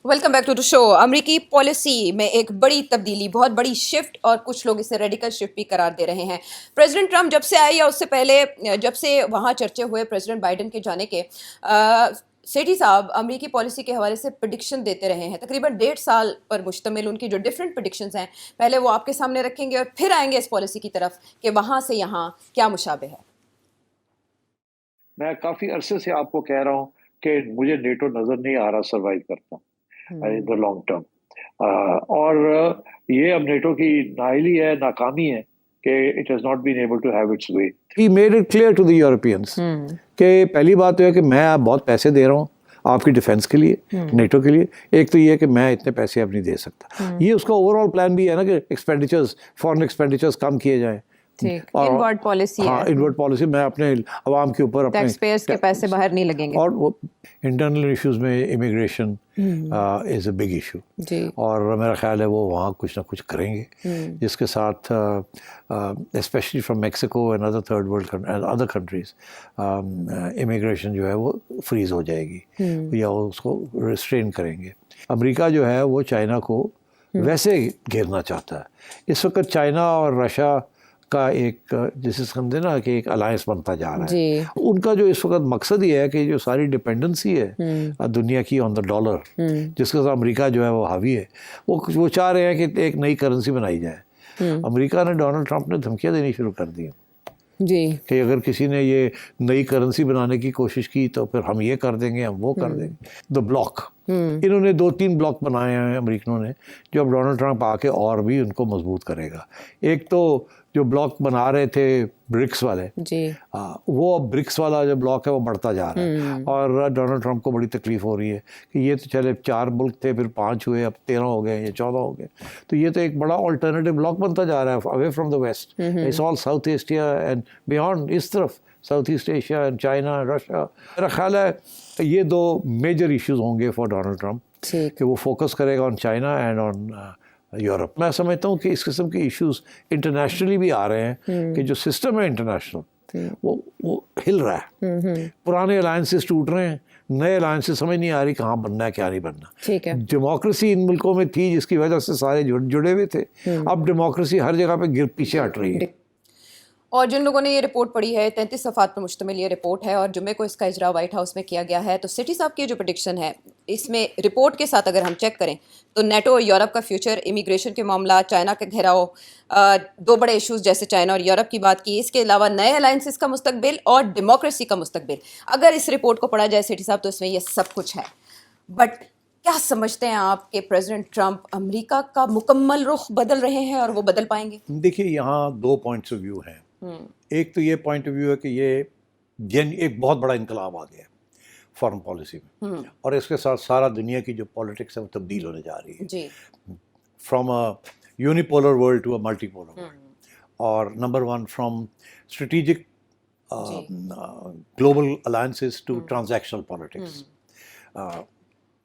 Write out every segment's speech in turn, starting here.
Welcome back to the show. अमेरिकी policy में एक बड़ी तब्दीली, बहुत बड़ी शिफ्ट, और कुछ लोग इसे रेडिकल शिफ्ट भी करार दे रहे हैं। प्रेसिडेंट ट्रंप जब से आए या उससे पहले जब से वहाँ चर्चे हुए प्रेसिडेंट बाइडेन के जाने के, सेठी साहब अमेरिकी पॉलिसी के हवाले से प्रेडिक्शन देते रहे हैं। तकरीबन 1.5 साल पर मुश्तमिल उनकी जो डिफरेंट प्रेडिक्शंस हैं, पहले वो आपके सामने रखेंगे और फिर आएंगे इस पॉलिसी की तरफ कि वहाँ से यहाँ क्या मुशाबे है। मैं काफी अरसे से आपको कह रहा हूँ कि मुझे नेटो नजर नहीं आ रहा सर्वाइव करता इन द लॉन्ग टर्म। और ये अब नेटो की नाइली है, नाकामी है कि it has not been able to have its way. He made it clear to the Europeans कि पहली बात तो है कि मैं आप बहुत पैसे दे रहा हूँ आपकी डिफेंस के लिए, नेटो के लिए। एक तो ये है कि मैं इतने पैसे अब नहीं दे सकता। ये उसका ओवरऑल प्लान भी है ना कि एक्सपेंडिचर्स, फॉरेन एक्सपेंडिचर्स कम किए जाएं। इनवर्ड पॉलिसी हाँ, इनवर्ड पॉलिसी। मैं अपने अवाम के ऊपर अपने टैक्सपेयर्स के पैसे बाहर नहीं लगेंगे। और वो इंटरनल इश्यूज में immigration is a big issue, और मेरा ख्याल है वो वहाँ कुछ ना कुछ करेंगे, जिसके साथ specially from Mexico and other third world other countries immigration जो है वो फ्रीज हो जाएगी या उसको रिस्ट्रेन करेंगे। अमेरिका जो है वो चाइना को वैसे घेरना चाहता है। इस वक्त चाइना और रशिया का एक, जिसे समझे ना कि एक अलायंस बनता जा रहा है। उनका जो इस वक्त मकसद ये है कि जो सारी डिपेंडेंसी है दुनिया की ऑन द डॉलर, जिसके साथ अमेरिका जो है वो हावी है, वो चाह रहे हैं कि एक नई करेंसी बनाई जाए। अमेरिका ने, डोनाल्ड ट्रंप ने धमकियां देनी शुरू कर दी जी कि अगर किसी ने ये नई करेंसी बनाने की कोशिश की तो फिर हम ये कर देंगे, हम वो कर देंगे। द ब्लॉक, इन्होंने 2-3 ब्लॉक बनाए हैं अमेरिकनों ने, जो अब डोनाल्ड ट्रंप आके और भी उनको मजबूत करेगा। एक तो जो ब्लॉक बना रहे थे ब्रिक्स वाले जी, वो अब ब्रिक्स वाला जो ब्लॉक है वो बढ़ता जा रहा है, और डोनाल्ड ट्रंप को बड़ी तकलीफ हो रही है कि ये तो चले 4 मुल्क थे, फिर 5 हुए, अब 13 हो गए या 14 हो गए, तो ये तो एक बड़ा अल्टरनेटिव ब्लॉक बनता जा रहा है away from the West. It's all South Asia and beyond, इस तरफ South East Asia and China, Russia. मेरा ख्याल है ये 2 मेजर इश्यूज होंगे फॉर डोनाल्ड ट्रंप, कि वो फोकस करेगा on China and on Europe. मैं समझता हूँ कि इस किस्म के इश्यूज इंटरनेशनली भी आ रहे हैं कि जो सिस्टम है इंटरनेशनल वो हिल रहा है। पुराने अलायंसेस टूट रहे हैं, नए अलायंसेस समझ नहीं आ रही कहाँ बनना है क्या नहीं बनना। ठीक है, डेमोक्रेसी इन मुल्कों में थी जिसकी वजह से सारे जुड़े हुए थे, अब डेमोक्रेसी हर जगह पे पीछे हट रही है। और जिन लोगों ने ये रिपोर्ट पढ़ी है, 33 सफ़ात पर मुश्तमिल ये रिपोर्ट है, और जुमे को इसका इजरा वाइट हाउस में किया गया है। तो सिटी साहब की जो प्रेडिक्शन है, इसमें रिपोर्ट के साथ अगर हम चेक करें तो नेटो और यूरोप का फ्यूचर, इमिग्रेशन के मामला, चाइना का घेराव, 2 बड़े इशूज़ जैसे चाइना और यूरोप की बात की, इसके अलावा नए अलायंसेस का मुस्तकबिल और डेमोक्रेसी का मुस्तकबिल, अगर इस रिपोर्ट को पढ़ा जाए सिटी साहब, तो इसमें यह सब कुछ है। बट क्या समझते हैं आप कि प्रेसिडेंट ट्रंप अमेरिका का मुकम्मल रुख बदल रहे हैं और वो बदल पाएंगे? देखिए, यहाँ 2 पॉइंट्स ऑफ व्यू हैं। एक तो ये पॉइंट ऑफ व्यू है कि ये एक बहुत बड़ा इनकलाब आ गया है फॉरेन पॉलिसी में, और इसके साथ सारा दुनिया की जो पॉलिटिक्स है वो तब्दील होने जा रही है, from a unipolar world to a multipolar world, और number 1 from strategic global alliances to transactional politics.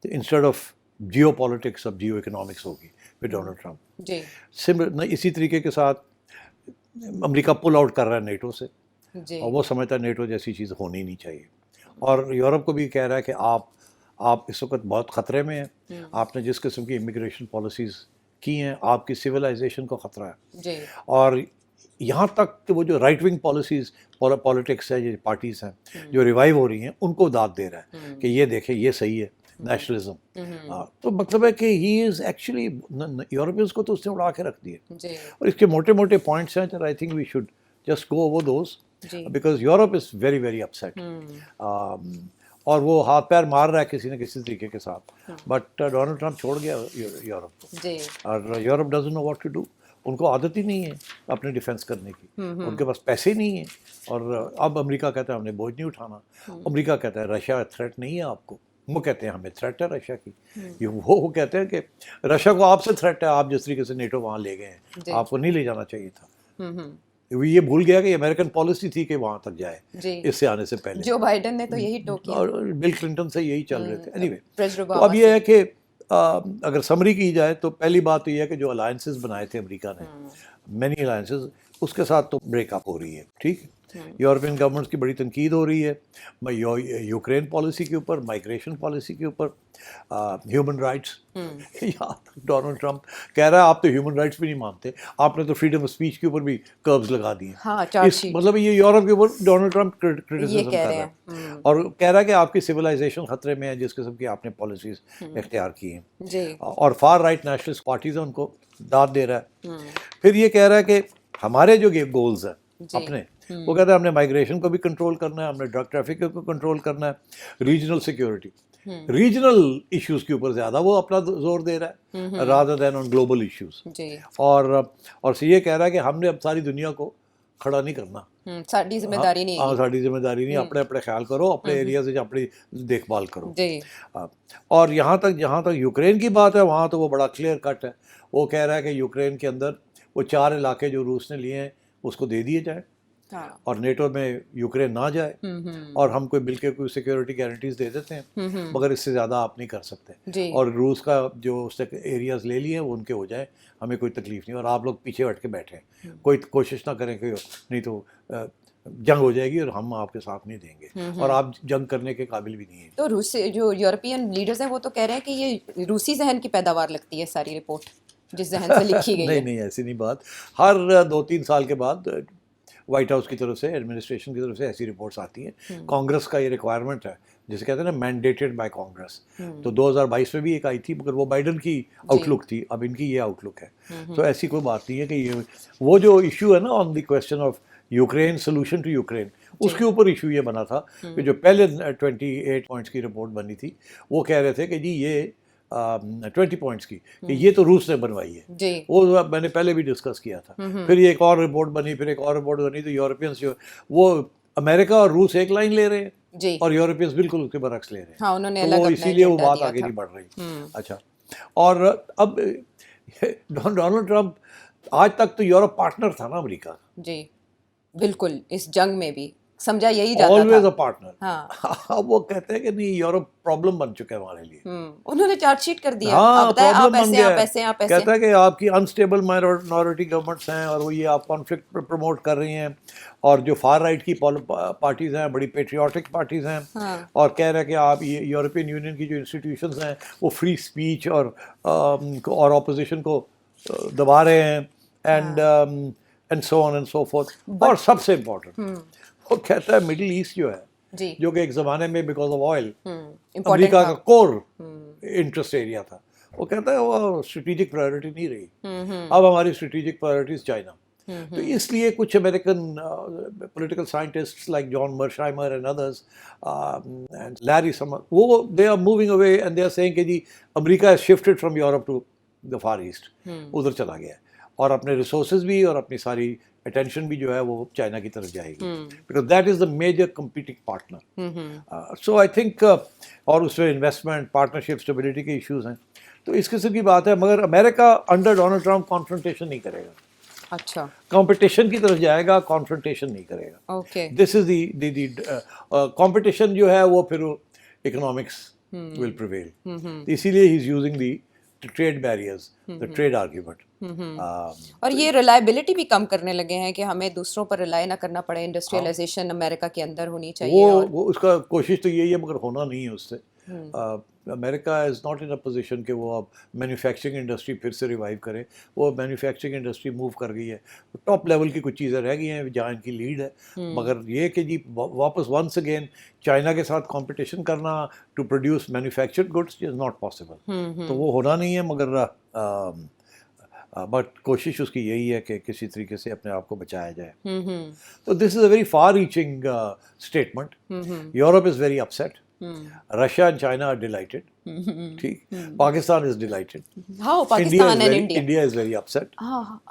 Instead of geopolitics अब जियो इकोनॉमिक्स होगी विद डोनाल्ड ट्रंप। इसी तरीके के साथ अमेरिका पुल आउट कर रहा है नेटो से, और वो समझता है नेटो जैसी चीज़ होनी नहीं चाहिए, और यूरोप को भी कह रहा है कि आप इस वक्त बहुत ख़तरे में हैं। आपने जिस किस्म की इमिग्रेशन पॉलिसीज़ की हैं, आपकी सिविलाइजेशन को ख़तरा है। और यहाँ तक कि वो जो राइट विंग पॉलिसीज़, पॉलिटिक्स है, ये पार्टीज़ हैं जो रिवाइव हो रही हैं, उनको दाद दे रहा है कि ये देखें ये सही है, नेशनलिज्म। तो मतलब है कि ही इज़ एक्चुअली, यूरोपियंस को तो उसने उड़ा के रख दिया, और इसके मोटे मोटे पॉइंट्स हैं। I think we should just go over those, because Europe is very very upset, और वो हाथ पैर मार रहा है किसी न किसी तरीके के साथ, बट डोनाल्ड ट्रंप छोड़ गया यूरोप को, और Europe doesn't know what to do. उनको आदत ही नहीं है अपने डिफेंस करने की, उनके पास पैसे नहीं है, और अब अमेरिका कहता है हमने बोझ नहीं उठाना। अमेरिका कहता है रशिया थ्रेट नहीं है आपको, वो कहते हैं हमें थ्रेट है रशिया की। ये वो कहते हैं कि रशिया को आपसे थ्रेट है, आप जिस तरीके से नेटो वहाँ ले गए हैं, आपको नहीं ले जाना चाहिए था। ये भूल गया कि अमेरिकन पॉलिसी थी कि वहाँ तक जाए इससे आने से पहले। जो बाइडेन ने तो यही टोकिया, और बिल क्लिंटन से यही चल रहे थे। एनीवे, तो अब ये है कि अगर समरी की जाए तो पहली बात तो ये है कि जो अलायंसेस बनाए थे अमेरिका ने, मैनी अलायंसेस, उसके साथ तो ब्रेकअप हो रही है, ठीक। यूरोपियन गवर्नमेंट्स की बड़ी तनकीद हो रही है यूक्रेन पॉलिसी के ऊपर, माइग्रेशन पॉलिसी के ऊपर, ह्यूमन राइट्स। यहाँ तक डोनाल्ड ट्रंप कह रहा है आप तो ह्यूमन राइट्स भी नहीं मानते, आपने तो फ्रीडम ऑफ स्पीच के ऊपर भी कर्ब्स लगा दिए। हाँ, मतलब ये यूरोप के ऊपर डोनाल्ड ट्रंप क्रिटिसिज्म कर रहा है और कह रहा है कि आपकी सिविलाइजेशन खतरे में है जिस किस्म की आपने पॉलिसीज इख्तियार की हैं। और फार राइट नेशनलिस्ट पार्टीज हैं उनको दाद दे रहा है। फिर ये कह रहा है कि हमारे जो गोल्स हैं अपने, वो कहता है हमने माइग्रेशन को भी कंट्रोल करना है, हमने ड्रग ट्रैफिक को कंट्रोल करना है, रीजनल सिक्योरिटी, रीजनल इश्यूज के ऊपर ज्यादा वो अपना जोर दे रहा है rather than on global issues. और ये कह रहा है कि हमने अब सारी दुनिया को खड़ा नहीं करना, साड़ी जिम्मेदारी नहीं है। साड़ी जिम्मेदारी नहीं, अपने अपने ख्याल करो, अपने एरिया से अपनी देखभाल करो। और जहाँ तक यूक्रेन की बात है वहाँ तो वो बड़ा क्लियर कट है। वो कह रहा है कि यूक्रेन के अंदर वो 4 इलाके जो रूस ने लिए हैं उसको दे दिए जाए और नेटो में यूक्रेन ना जाए और हम कोई मिलकर कोई सिक्योरिटी गारंटीज दे देते हैं, मगर इससे ज़्यादा आप नहीं कर सकते। और रूस का जो उसने एरियाज ले लिए हैं वो उनके हो जाए, हमें कोई तकलीफ नहीं, और आप लोग पीछे हट के बैठे, कोई कोशिश ना करें कि नहीं तो जंग हो जाएगी और हम आपके साथ नहीं देंगे और आप जंग करने के काबिल भी नहीं है। तो रूस जो यूरोपियन लीडर्स हैं वो तो कह रहे हैं कि ये रूसी जहन की पैदावार लगती है सारी रिपोर्ट जिस जहन से लिखी गई है। नहीं, ऐसी नहीं बात। हर 2-3 साल के बाद व्हाइट हाउस की तरफ से, एडमिनिस्ट्रेशन की तरफ से ऐसी रिपोर्ट्स आती हैं। कांग्रेस का ये रिक्वायरमेंट है जिसे कहते हैं ना मैंडेटेड बाय कांग्रेस। तो 2022 में भी एक आई थी मगर वो बाइडन की आउटलुक थी, अब इनकी ये आउटलुक है। तो ऐसी कोई बात नहीं है कि ये वो जो इशू है ना on the question of Ukraine, solution to Ukraine, उसके ऊपर इशू ये बना था कि जो पहले 28 पॉइंट्स की रिपोर्ट बनी थी वो कह रहे थे कि जी ये 20 पॉइंट्स की कि ये तो रूस ने बनवाई है, वो मैंने पहले भी डिस्कस किया था। फिर ये एक और रिपोर्ट बनी, फिर एक और रिपोर्ट बनी, तो यूरोपियंस जो वो अमेरिका और रूस एक लाइन ले रहे हैं और यूरोपियंस बिल्कुल उसके बरक्स ले रहे हैं। हाँ, उन्होंने तो वो इसीलिए वो बात आगे नहीं बढ़ रही। अच्छा, और अब डोनाल्ड ट्रंप, आज तक तो यूरोप पार्टनर था ना अमेरिका जी, बिल्कुल, इस जंग में भी समझा यही जाता ऑलवेज था। A partner. हाँ। अब वो कहते हैं कि नहीं यूरोप प्रॉब्लम बन चुका है हमारे लिए। उन्होंने चार्जशीट कर दिया। हाँ, अब आप ऐसे कहता है कि आपकी अनस्टेबल माइनॉरिटी गवर्नमेंट्स हैं और वो ये आप कॉन्फ्लिक्ट प्रमोट कर रही हैं, और जो फार राइट की पार्टीज हैं बड़ी पेट्रियाटिक पार्टीज हैं। और कह रहे हैं कि आप ये यूरोपियन यूनियन की जो इंस्टीट्यूशंस हैं वो फ्री स्पीच और ऑपोजिशन को दबा रहे हैं and so on and so fourth. और सबसे इम्पोर्टेंट वो कहता है मिडिल ईस्ट जो है जो कि एक ज़माने में बिकॉज ऑफ ऑयल अमेरिका का कोर इंटरेस्ट एरिया था, वो कहता है वो स्ट्रेटेजिक प्रायोरिटी नहीं रही। अब हमारी स्ट्रेटेजिक प्रायोरिटीज चाइना। तो इसलिए कुछ American political scientists like John Mearsheimer and others and Larry Summer, वो they are moving away and they are saying कि जी America has shifted from Europe to the far east, उधर चला गया और अपने रिसोर्सेज भी और अपनी सारी अटेंशन भी जो है वो चाइना की तरफ जाएगी, because that is the major competing partner. So I think और उसमें इन्वेस्टमेंट, पार्टनरशिप, स्टेबिलिटी के इश्यूज हैं। तो इस किस्म की बात है, मगर America under Donald Trump confrontation नहीं करेगा। अच्छा, कंपटीशन की तरफ जाएगा, कॉन्फ्रंटेशन नहीं करेगा। Okay, this is the competition जो है वो फिर इकोनॉमिक्स विल प्रिवेल। इसीलिए he is using the trade barriers, the trade argument. और ये रिलायबिलिटी भी कम करने लगे हैं कि हमें दूसरों पर रिलाई ना करना पड़े, इंडस्ट्रियलाइजेशन अमेरिका के अंदर होनी चाहिए। वो उसका कोशिश तो यही है मगर होना नहीं है उससे। America is not in a position कि वो अब मैन्युफैक्चरिंग इंडस्ट्री फिर से रिवाइव करे। वो मैन्युफैक्चरिंग इंडस्ट्री मूव कर गई है, टॉप लेवल की कुछ चीज़ें रह गई हैं जहाँ इनकी लीड है। मगर ये कि जी वापस वंस अगेन चाइना के साथ कंपटीशन करना to produce manufactured goods is not possible. तो वो होना नहीं है, मगर बट कोशिश उसकी यही है कि किसी तरीके से अपने आप को बचाया जाए। तो this is a very far reaching statement. Europe is very upset, Russia and China are delighted. ठीक, Pakistan is delighted. How Pakistan and India? India is very upset.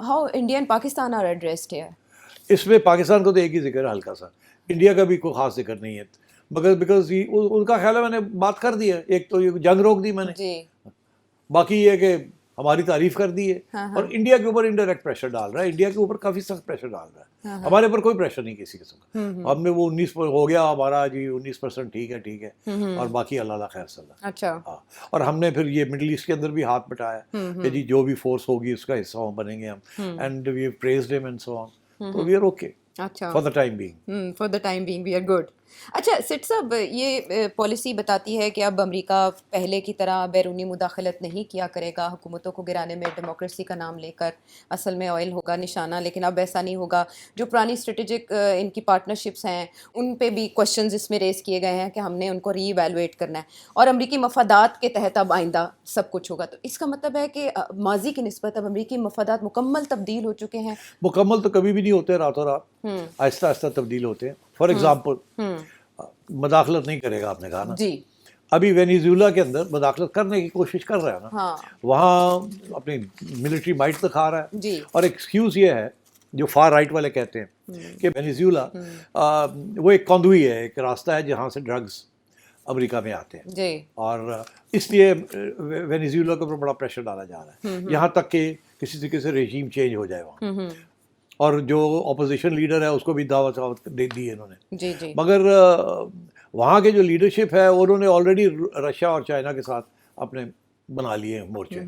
How India and Pakistan are addressed here? इसमें पाकिस्तान को तो एक ही जिक्र है हल्का सा, India का भी कोई खास जिक्र नहीं है, मगर बिकॉज उनका ख्याल है मैंने बात कर दी है। एक तो ये जंग रोक दी मैंने जी, बाकी ये कि हमारी तारीफ कर दी है और इंडिया के ऊपर इनडायरेक्ट प्रेशर डाल रहा है, इंडिया के ऊपर काफ़ी सख्त प्रेशर डाल रहा है। हमारे ऊपर कोई प्रेशर नहीं किसी किस्म का। हमने वो 19 हो गया हमारा जी 19%, ठीक है और बाकी अल्लाह खैर सल्ला। अच्छा, हाँ, और हमने फिर ये मिडिल ईस्ट के अंदर भी हाथ बटाया कि जी जो भी फोर्स होगी उसका हिस्सा बनेंगे हम, and we praised him and so on. तो वी आर ओके। अच्छा, for the time being. For the time being we are good. अच्छा सेठ साहब, ये पॉलिसी बताती है कि अब अमेरिका पहले की तरह बैरूनी मुदाखलत नहीं किया करेगा हुकूमतों को गिराने में, डेमोक्रेसी का नाम लेकर। असल में ऑयल होगा निशाना, लेकिन अब ऐसा नहीं होगा। जो पुरानी स्ट्रेटेजिक इनकी पार्टनरशिप्स हैं उन पे भी क्वेश्चंस इसमें रेस किए गए हैं कि हमने उनको रीवैल्यूएट करना है, और अमरीकी मफादात के तहत अब आइंदा सब कुछ होगा। तो इसका मतलब है कि माजी की निस्बत अब अमरीकी मफादात मुकम्मल तब्दील हो चुके हैं। मुकम्मल तो कभी भी नहीं होते रातों रात, आहिस्ता आहिस्ता तब्दील होते हैं। फॉर एग्जाम्पल मदाखलत नहीं करेगा आपने कहा ना जी, अभी वेनेजुएला के अंदर मदाखलत करने की कोशिश कर रहा है ना, हाँ वहाँ अपनी मिलिट्री माइट दिखा रहा है। जी, और एक्सक्यूज़ ये है जो फार राइट वाले कहते हैं कि वेनेजुएला वो एक कौंदुई है, एक रास्ता है जहाँ से ड्रग्स अमेरिका में आते हैं, जी, और इसलिए वेनेजुएला के ऊपर बड़ा प्रेशर डाला जा रहा है, यहाँ तक कि किसी तरीके से रेजीम चेंज हो जाए वहाँ। और जो अपोजिशन लीडर है उसको भी दावत दे दी है इन्होंने। जी, जी, मगर वहाँ के जो लीडरशिप है उन्होंने ऑलरेडी रशिया और चाइना के साथ अपने बना लिए हैं मोर्चे,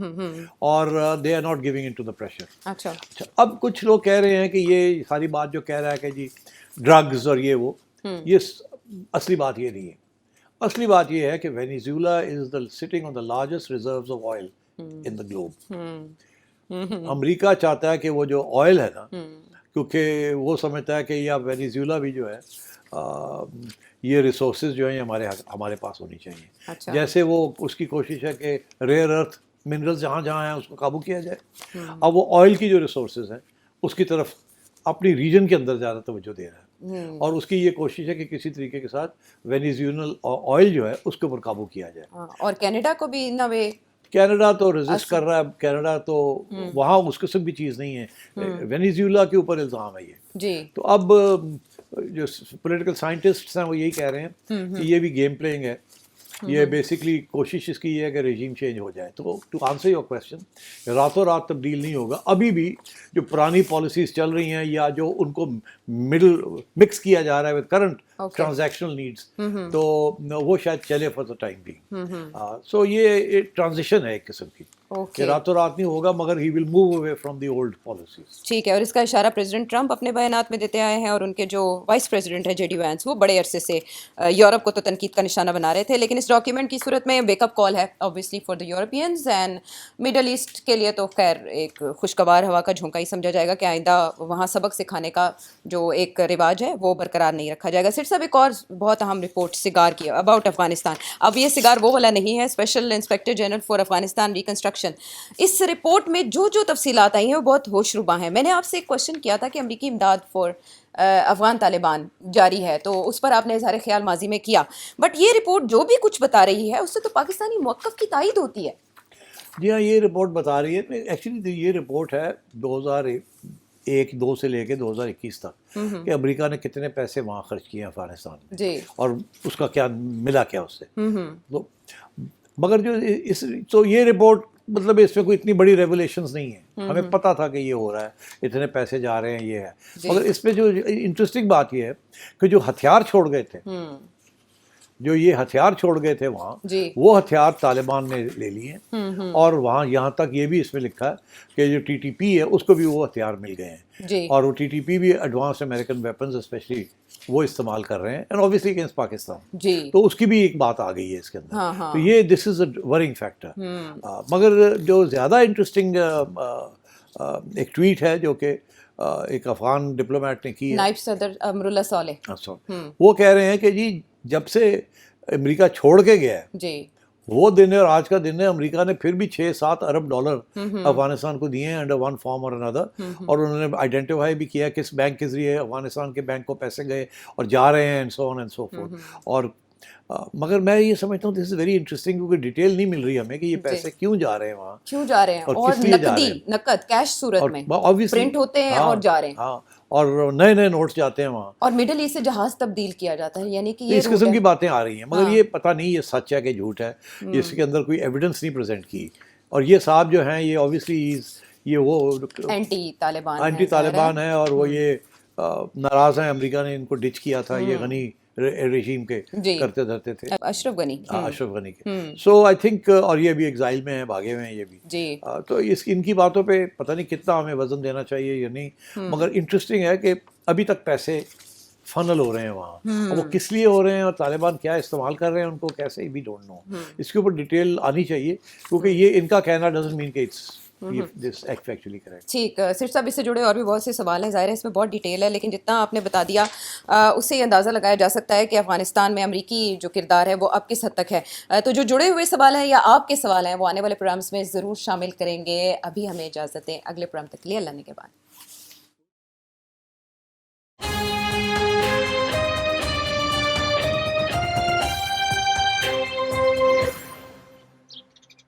और they are not giving in to the pressure. अच्छा, अब कुछ लोग कह रहे हैं कि ये सारी बात जो कह रहा है कि जी ड्रग्स और ये वो, ये असली बात ये नहीं है। असली बात ये है कि Venezuela is the sitting on the largest reserves of oil in the globe. America चाहता है कि वो जो ऑयल है ना, क्योंकि वो समझता है कि या वेनेजुएला भी जो है ये रिसोर्सेज जो हैं हमारे पास होनी चाहिए। अच्छा, जैसे वो उसकी कोशिश है कि रेयर अर्थ मिनरल्स जहाँ जहाँ हैं उसको काबू किया जाए। अब वो ऑयल की जो रिसोर्सेज हैं उसकी तरफ अपनी रीजन के अंदर ज़्यादा तवज्जो दे रहा है, और उसकी ये कोशिश है कि किसी तरीके के साथ वेनेजुएलन ऑयल जो है उसके ऊपर काबू किया जाए। हाँ, और कनाडा को भी इन अ वे कनाडा तो रेजिस्ट कर रहा है, कनाडा तो वहाँ उस किस्म की चीज़ नहीं है। वेनेजुएला के ऊपर इल्ज़ाम है ये जी, तो अब जो पॉलिटिकल साइंटिस्ट्स हैं वो यही कह रहे हैं कि ये भी गेम प्लेइंग है। ये बेसिकली कोशिश इसकी ये है कि रेजिम चेंज हो जाए। तो टू आंसर योर क्वेश्चन, रातों रात तब्दील नहीं होगा। अभी भी जो पुरानी पॉलिसीज चल रही हैं या जो उनको मिक्स किया जा रहा है विद करंट ट्रांजैक्शनल नीड्स, तो वो शायद चले फॉर द टाइम बीइंग। सो ये ट्रांजिशन है एक किस्म की, कि रातों रात नहीं होगा, मगर he will move away from the old policies. ठीक है। और इसका इशारा प्रेसिडेंट ट्रंप अपने बयानात में देते आए हैं, और उनके जो वाइस प्रेसिडेंट है जेडी वैंस, वो बड़े अरसे से यूरोप को तो तनकीद का निशाना बना रहे थे। लेकिन इस डॉक्यूमेंट की सूरत में वेकअप कॉल है obviously for the Europeans and middle east के लिए। तो खैर एक खुशगवार हवा का झोंका ही समझा जाएगा कि आइंदा वहाँ सबक सिखाने का जो एक रिवाज है वो बरकरार नहीं रखा जाएगा। सिर्फ सब एक और बहुत अहम रिपोर्ट सिगार की अबाउट अफगानिस्तान। अब ये सिगार वो वाला नहीं है, special inspector general for Afghanistan reconstruction. इस रिपोर्ट में जो जो तफसीलात आई हैं वो बहुत होशरुबा हैं। मैंने आपसे एक क्वेश्चन किया था कि अमरीकी इमदाद फॉर अफगान तालिबान जारी है, तो उस पर आपने इज़हार ख्याल माजी में किया, बट ये रिपोर्ट जो भी कुछ बता रही है उससे तो पाकिस्तानी मौक़िफ़ की तायद होती है। जी हाँ, ये रिपोर्ट बता रही है। एक्चुअली ये रिपोर्ट है 2001-2 से लेके 2021 तक कि अमेरिका ने कितने पैसे वहाँ खर्च किए अफगानिस्तान में जी, और उसका क्या मिला क्या उससे। तो मगर जो इस तो ये रिपोर्ट मतलब इसमें कोई इतनी बड़ी रेवलेशंस नहीं है, हमें पता था कि ये हो रहा है, इतने पैसे जा रहे हैं, ये है। मगर इसमें जो इंटरेस्टिंग बात ये है कि जो हथियार छोड़ गए थे, जो ये हथियार छोड़ गए थे वहाँ, वो हथियार तालिबान ने ले लिए हैं। और वहाँ यहाँ तक ये भी इसमें लिखा है कि जो टीटीपी है उसको भी वो हथियार मिल गए हैं, और वो टीटीपी भी एडवांस अमेरिकन वेपन्स स्पेशली वो इस्तेमाल कर रहे हैं, एंड ऑब्वियसली अगेंस्ट पाकिस्तान। तो उसकी भी एक बात आ गई है इसके अंदर। तो ये this is a worrying factor. मगर जो ज़्यादा इंटरेस्टिंग एक ट्वीट है जो कि एक अफगान डिप्लोमेट ने की है, नायब सदर अमरुल्लाह सालेह, वो कह रहे हैं कि जी जब से अमेरिका छोड़ के गया है जी, वो दिन है और आज का दिन है, अमेरिका ने फिर भी 6-7 अरब डॉलर अफगानिस्तान को दिए हैं अंडर वन फॉर्म और अनदर, और उन्होंने आइडेंटिफाई भी किया किस बैंक के जरिए अफगानिस्तान के बैंक को पैसे गए और जा रहे हैं, and so on and so fourth. और मगर मैं ये समझता हूँ दिस इज वेरी इंटरेस्टिंग, क्योंकि डिटेल नहीं मिल रही हमें कि ये पैसे क्यों जा रहे हैं वहाँ, क्यों जा रहे हैं, और नकद कैश सूरत में प्रिंट होते हैं और जा रहे हैं। हाँ, और नए नए नोट्स जाते हैं वहाँ, और मिडिल ईस्ट से जहाज तब्दील किया जाता है, यानी कि ये इस किस्म की बातें आ रही हैं। मगर ये पता नहीं ये सच है कि झूठ है, इसके अंदर कोई एविडेंस नहीं प्रेजेंट की। और ये साहब जो हैं ये ऑब्वियसली ये वो एंटी तालिबान है, और वो ये नाराज़ हैं, अमेरिका ने इनको डिच किया था, ये गनी रेजीम के जी। करते धरते थे, अशरफ गनी। अशरफ गनी के। सो आई थिंक, और ये भी एग्जाइल में है, भागे हुए हैं ये भी जी। तो इनकी बातों पे पता नहीं कितना हमें वजन देना चाहिए या नहीं, मगर इंटरेस्टिंग है कि अभी तक पैसे फनल हो रहे हैं वहाँ, और वो किस लिए हो रहे हैं और तालिबान क्या इस्तेमाल कर रहे हैं उनको कैसे, वी डोंट नो। इसके ऊपर डिटेल आनी चाहिए, क्योंकि ये इनका कहना डजंट मीन कि इट्स दिस एक्चुअली करेक्ट। ठीक, सिर साहब इससे जुड़े और भी बहुत से सवाल हैं, ज़ाहिर है इसमें बहुत डिटेल है, लेकिन जितना आपने बता दिया उससे ये अंदाज़ा लगाया जा सकता है कि अफ़गानिस्तान में अमरीकी जो किरदार है वो अब किस हद तक है। तो जो जुड़े हुए सवाल हैं या आपके सवाल हैं वो आने वाले प्रोग्राम्स में ज़रूर शामिल करेंगे। अभी हमें इजाज़त दें, अगले प्रोग्राम तक के लिए अल्लाह ने के बाद।